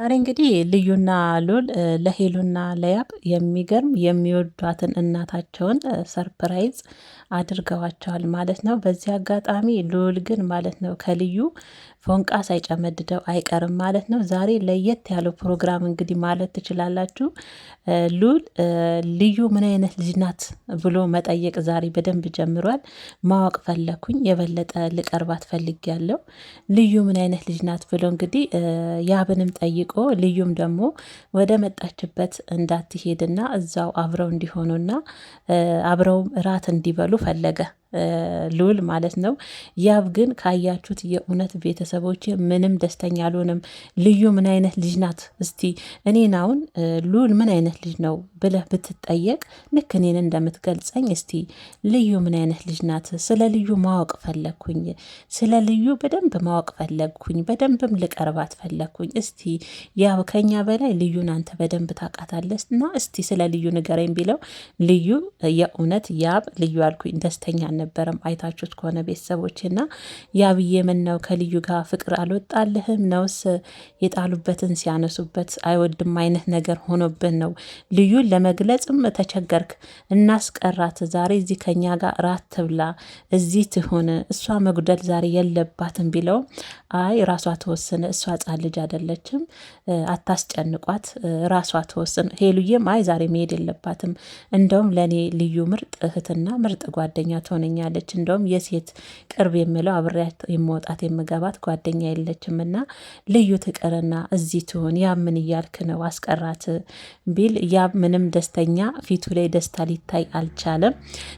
ዛሬ እንግዲህ ልዩና ሉል ለሄሉና ለያብ የሚገርም የሚወዷትን እናታቸውን ሰርፕራይዝ አድርገዋቸዋል ማለት ነው። በዚህ አጋጣሚ ሉል ግን ማለት ነው ከልዩ ፎንቃ ሳይጨመድደው አይቀርም ማለት ነው። ዛሬ ለየት ያለው ፕሮግራም እንግዲህ ማለት ትችላላችሁ። ሉል ልዩ ምን አይነት ልጅ ናት ብሎ መጠየቅ ዛሬ በደንብ ጀምሯል። ማወቅ ፈለኩኝ፣ የበለጠ ልቀርባት ፈልጌያለሁ። ልዩ ምን አይነት ልጅ ናት ብሎ እንግዲህ ያብንም ጠይቆ ልዩም ደግሞ ወደ መጣችበት እንዳትሄድና እዛው አብረው እንዲሆኑና አብረውም እራት እንዲበሉ ፈለገ ሉል ማለት ነው። ያብ ግን ካያችሁት የእውነት ቤተሰቦች ምንም ደስተኛ አልሆንም። ልዩ ምን አይነት ልጅ ናት? እስቲ እኔን አሁን ሉል ምን አይነት ልጅ ነው ብለህ ብትጠየቅ ልክ እኔን እንደምትገልጸኝ እስቲ ልዩ ምን አይነት ልጅ ናት? ስለ ልዩ ማወቅ ፈለግኩኝ። ስለ ልዩ በደንብ ማወቅ ፈለግኩኝ። በደንብም ልቀርባት ፈለግኩኝ። እስቲ ያብ ከኛ በላይ ልዩን አንተ በደንብ ታውቃታለህ እና እስቲ ስለ ልዩ ንገረኝ ቢለው ልዩ የእውነት ያብ ልዩ አልኩኝ ደስተኛ አልነበረም። አይታችሁት ከሆነ ቤተሰቦችና ያብዬ ምን ነው ከልዩ ጋር ፍቅር አልወጣልህም ነውስ የጣሉበትን ሲያነሱበት አይወድም አይነት ነገር ሆኖብን ነው? ልዩን ለመግለጽም ተቸገርክ። እናስቀራት ዛሬ እዚህ ከኛ ጋር ራት ትብላ እዚህ ትሆን እሷ መጉደል ዛሬ የለባትም ቢለው አይ ራሷ ተወስነ እሷ ሕፃን ልጅ አይደለችም አታስጨንቋት ራሷ ተወስን። ሄሉዬም አይ ዛሬ መሄድ የለባትም እንደውም ለእኔ ልዩ ምርጥ እህትና ምርጥ ጓደኛ ትሆነኛለች። እንደውም የሴት ቅርብ የምለው አብሬያት የመውጣት የምገባት ጓደኛ የለችም እና ልዩ ትቅርና እዚህ ትሆን ያ ምን እያልክ ነው አስቀራት ቢል ያ ምንም ደስተኛ ፊቱ ላይ ደስታ ሊታይ አልቻለም።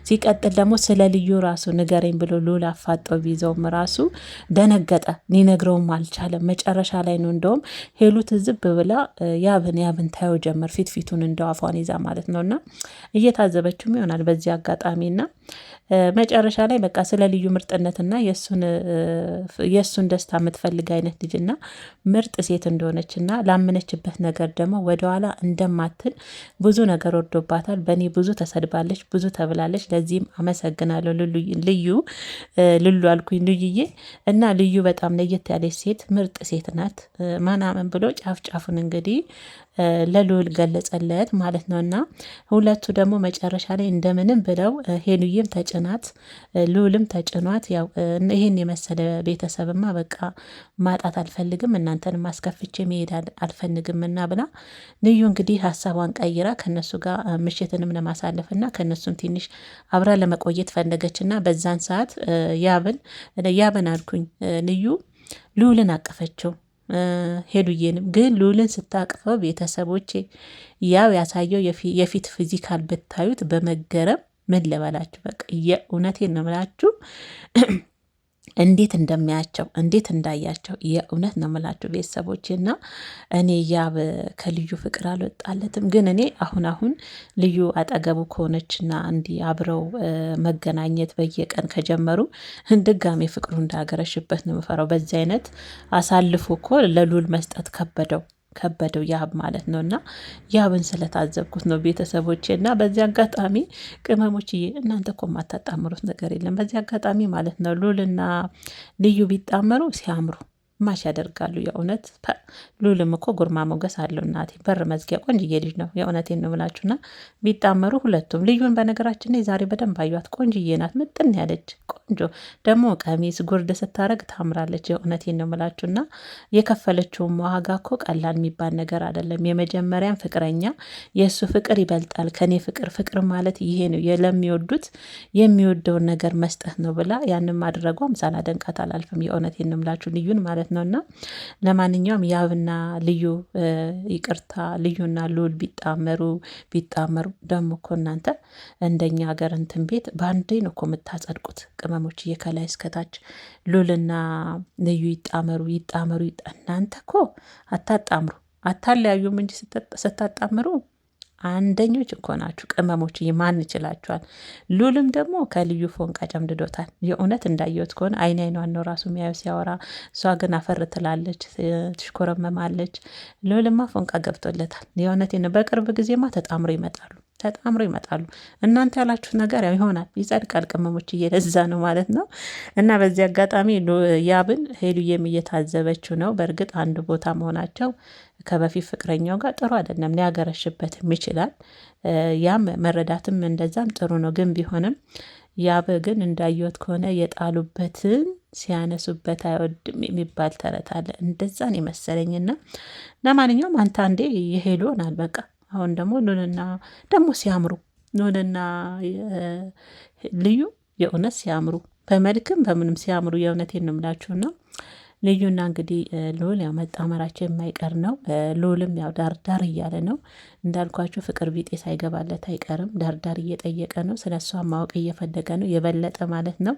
ሲቀጥል ደግሞ ስለ ልዩ ራሱ ንገረኝ ብሎ ሉል አፋጠው ቢይዘውም ራሱ ደነገጠ። ሊነግረውም አልቻለም። መጨረሻ ላይ ነው እንደውም ሄሉ ትዝብ ብላ ያብን ታየው ጀመር ፊቱን እንደው አፏን ይዛ ማለት ነውና እየታዘበችም ይሆናል በዚህ አጋጣሚና መጨረሻ ላይ በቃ ስለ ልዩ ምርጥነትና የእሱን ደስታ የምትፈልግ አይነት ልጅና ምርጥ ሴት እንደሆነችና ላመነችበት ነገር ደግሞ ወደኋላ እንደማትል ብዙ ነገር ወርዶባታል። በእኔ ብዙ ተሰድባለች፣ ብዙ ተብላለች። ለዚህም አመሰግናለሁ ልሉ አልኩኝ ልዩዬ እና ልዩ በጣም ለየት ያለች ሴት ምርጥ ሴት ናት ማናምን ብሎ ጫፍ ጫፉን እንግዲህ ለልዑል ገለጸለት ማለት ነው። እና ሁለቱ ደግሞ መጨረሻ ላይ እንደምንም ብለው ሄሉዬም ተጭናት ልዑልም ተጭኗት ያው ይሄን የመሰለ ቤተሰብማ በቃ ማጣት አልፈልግም እናንተን ማስከፍቼ መሄድ አልፈልግም እና ብላ ልዩ እንግዲህ ሀሳቧን ቀይራ ከነሱ ጋር ምሽትንም ለማሳለፍና ከነሱም ትንሽ አብራ ለመቆየት ፈለገችና በዛን ሰዓት ያብን አልኩኝ ልዩ ልዑልን አቀፈችው። ሄሉዬንም ግን ልዑልን ስታቅፈው ቤተሰቦቼ ያው ያሳየው የፊት ፊዚካል ብታዩት በመገረም ምን ልበላችሁ በቃ የእውነቴን ነው ምላችሁ እንዴት እንደሚያቸው እንዴት እንዳያቸው የእውነት ነው ምላችሁ ቤተሰቦችና እኔ ያብ ከልዩ ፍቅር አልወጣለትም። ግን እኔ አሁን ልዩ አጠገቡ ከሆነችና እንዲህ አብረው መገናኘት በየቀን ከጀመሩ ድጋሜ ፍቅሩ እንዳገረሽበት ነው የምፈራው። በዚህ አይነት አሳልፎ እኮ ለልዑል መስጠት ከበደው ያብ ማለት ነው። እና ያብን ስለታዘብኩት ነው ቤተሰቦቼ። እና በዚህ አጋጣሚ ቅመሞችዬ እናንተ እኮ የማታጣምሩት ነገር የለም። በዚህ አጋጣሚ ማለት ነው ልዑልና ልዩ ቢጣመሩ ሲያምሩ ማሽ ያደርጋሉ። የእውነት ልዑልም እኮ ጉርማ ሞገስ አለው። እናቴ በር መዝጊያ ቆንጅዬ ልጅ ነው። የእውነቴን ነው ብላችሁና ቢጣመሩ ሁለቱም ልዩን በነገራችን ላይ ዛሬ በደንብ አዩት። ቆንጅዬ ናት፣ ምጥን ያለች ቆንጆ ደግሞ ቀሚስ ጉርድ ስታረግ ታምራለች። የእውነቴን ነው ብላችሁና የከፈለችውም ዋጋ እኮ ቀላል የሚባል ነገር አይደለም። የመጀመሪያም ፍቅረኛ የእሱ ፍቅር ይበልጣል ከኔ ፍቅር ማለት ይሄ ነው። ለሚወዱት የሚወደውን ነገር መስጠት ነው ብላ ያንን ማድረጓም ሳላደንቃት አላልፍም። የእውነቴን ነው ብላችሁ ልዩን ማለት ነውና ለማንኛውም ያብና ልዩ ይቅርታ ልዩና ልዑል ቢጣመሩ ደግሞ እኮ እናንተ እንደኛ ሀገር እንትን ቤት በአንዴ ነው እኮ የምታጸድቁት ቅመሞች ከላይ እስከታች ልዑልና ልዩ ይጣመሩ እናንተ እኮ አታጣምሩ አታለያዩም እንጂ ስታጣምሩ አንደኞች እኮ ናችሁ ቅመሞች። ማን ይችላችኋል? ልዑልም ደግሞ ከልዩ ፎንቃ ጨምድዶታል። የእውነት እንዳየሁት ከሆነ አይኗን ነው ራሱ የሚያዩ ሲያወራ፣ እሷ ግን አፈር ትላለች፣ ትሽኮረመማለች። ልዑልማ ፎንቃ ገብቶለታል። የእውነቴን ነው። በቅርብ ጊዜማ ተጣምሮ ይመጣሉ። ተጣምሮ ይመጣሉ። እናንተ ያላችሁ ነገር ያው ይሆናል፣ ይጸድቃል። ቅመሞች እየለዛ ነው ማለት ነው። እና በዚህ አጋጣሚ ያብን ሄሉዬም እየታዘበችው ነው። በእርግጥ አንድ ቦታ መሆናቸው ከበፊት ፍቅረኛው ጋር ጥሩ አይደለም፣ ሊያገረሽበትም ይችላል። ያም መረዳትም እንደዛም ጥሩ ነው። ግን ቢሆንም ያብ ግን እንዳየወት ከሆነ የጣሉበትን ሲያነሱበት አይወድም የሚባል ተረት አለ። እንደዛን የመሰለኝና ለማንኛውም አንተ አንዴ የሄሉ ሆናል በቃ። አሁን ደግሞ ኑንና ደግሞ ሲያምሩ ኑንና ልዩ የእውነት ሲያምሩ በመልክም በምንም ሲያምሩ የእውነቴን ነው የምላችሁ ነው። ልዩና እንግዲህ ልዑል ያው መጣመራቸው የማይቀር ነው። ልዑልም ያው ዳርዳር እያለ ነው እንዳልኳችሁ፣ ፍቅር ቢጤ ሳይገባለት አይቀርም። ዳርዳር እየጠየቀ ነው፣ ስለ እሷ ማወቅ እየፈለገ ነው የበለጠ ማለት ነው።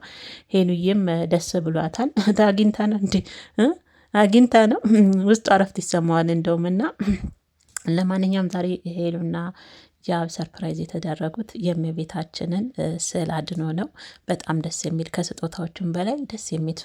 ሄኑዬም ደስ ብሏታል። አግኝታ ነው እንዴ አግኝታ ነው ውስጡ አረፍት ይሰማዋል እንደውም እና ለማንኛውም ዛሬ ሄሉና ያብ ሰርፕራይዝ የተደረጉት የእመቤታችንን ስዕል አድኖ ነው። በጣም ደስ የሚል ከስጦታዎቹም በላይ ደስ የሚል